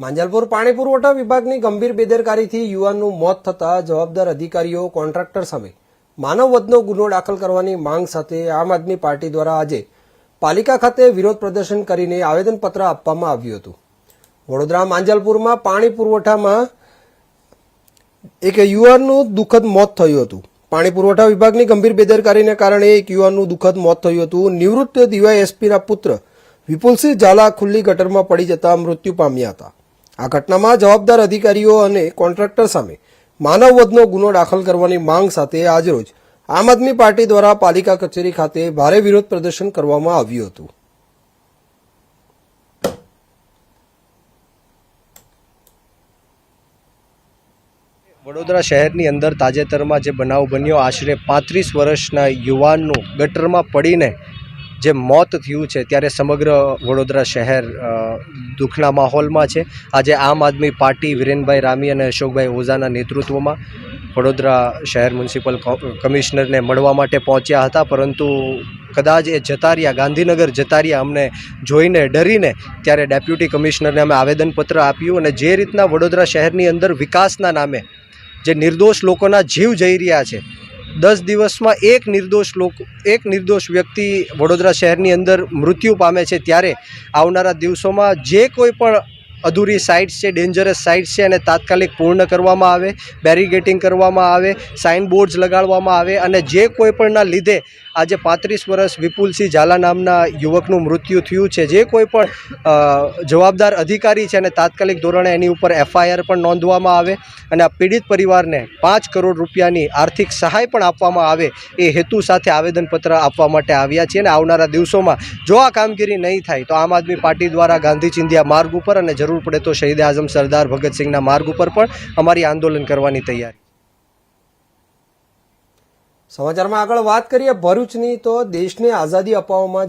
માંજલપુર પાણી પુરવઠા વિભાગની ગંભીર બેદરકારીથી યુવાનનું મોત થતા જવાબદાર અધિકારીઓ કોન્ટ્રાક્ટર સામે માનવવધનો ગુનો દાખલ કરવાની માંગ સાથે આમ આદમી પાર્ટી દ્વારા આજે પાલિકા ખાતે વિરોધ પ્રદર્શન કરીને આવેદનપત્ર આપવામાં આવ્યું હતું। વડોદરા માંજલપુરમાં પાણી પુરવઠામાં એક યુવાનનું દુઃખદ મોત થયું હતું। પાણી પુરવઠા વિભાગની ગંભીર બેદરકારીને કારણે એક યુવાનનું દુઃખદ મોત થયું હતું। નિવૃત્ત ડીવાયએસપીના પુત્ર વિપુલસિંહ ઝાલા ખુલ્લી ગટરમાં પડી જતા મૃત્યુ પામ્યા હતા। આ ઘટનામાં જવાબદાર અધિકારીઓ અને કોન્ટ્રાક્ટર સામે માનવવધનો ગુનો દાખલ કરવાની માંગ સાથે આજરોજ આમ આદમી પાર્ટી દ્વારા પાલિકા કચેરી ખાતે ભારે વિરોધ પ્રદર્શન કરવામાં આવ્યું હતું। વડોદરા શહેરની અંદર તાજેતરમાં જે બનાવ બન્યો, આશરે 35 વર્ષના યુવાનનું ગટરમાં પડીને જે મોત થયું છે, ત્યારે સમગ્ર વડોદરા શહેર દુઃખના માહોલમાં છે। આજે આમ આદમી પાર્ટી વિરેનભાઈ રામી અને અશોકભાઈ ઓઝાના નેતૃત્વમાં વડોદરા શહેર મ્યુનિસિપલ કમિશનરને મળવા માટે પહોંચ્યા હતા, પરંતુ કદાચ એ જતા રહ્યા, ગાંધીનગર જતા રહ્યા અમને જોઈને ડરીને। ત્યારે ડેપ્યુટી કમિશનરને અમે આવેદનપત્ર આપ્યું અને જે રીતના વડોદરા શહેરની અંદર વિકાસના નામે જે નિર્દોષ લોકોના જીવ જઈ રહ્યા છે, 10 દિવસમાં એક નિર્દોષ વ્યક્તિ વડોદરા શહેરની અંદર મૃત્યુ પામે છે, ત્યારે આવનારા દિવસોમાં જે કોઈ પણ અધૂરી સાઇટ્સ છે, ડેન્જરસ સાઇટ્સ છે, અને તાત્કાલિક પૂર્ણ કરવામાં આવે, બેરીગેટિંગ કરવામાં આવે, સાઇન બોર્ડ્સ લગાડવામાં આવે, અને જે કોઈ પણના લીધે આજે 35 વર્ષ વિપુલસિંહ ઝાલા નામના યુવકનું મૃત્યુ થયું છે, જે કોઈ પણ જવાબદાર અધિકારી છે અને તાત્કાલિક ધોરણે એની ઉપર FIR પણ નોંધવામાં આવે અને આ પીડિત પરિવારને 5 કરોડ રૂપિયાની આર્થિક સહાય પણ આપવામાં આવે, એ હેતુ સાથે આવેદનપત્ર આપવા માટે આવ્યા છીએ। અને આવનારા દિવસોમાં જો આ કામગીરી નહીં થાય તો આમ આદમી પાર્ટી દ્વારા ગાંધી ચિંધ્યા માર્ગ ઉપર અને જરૂર પડે તો શહીદ આઝમ સરદાર ભગતસિંહના માર્ગ ઉપર પણ અમારી આંદોલન કરવાની તૈયારી। સમાચારમાં આગળ વાત કરીએ ભરૂચની, તો દેશને આઝાદી અપાવવામાં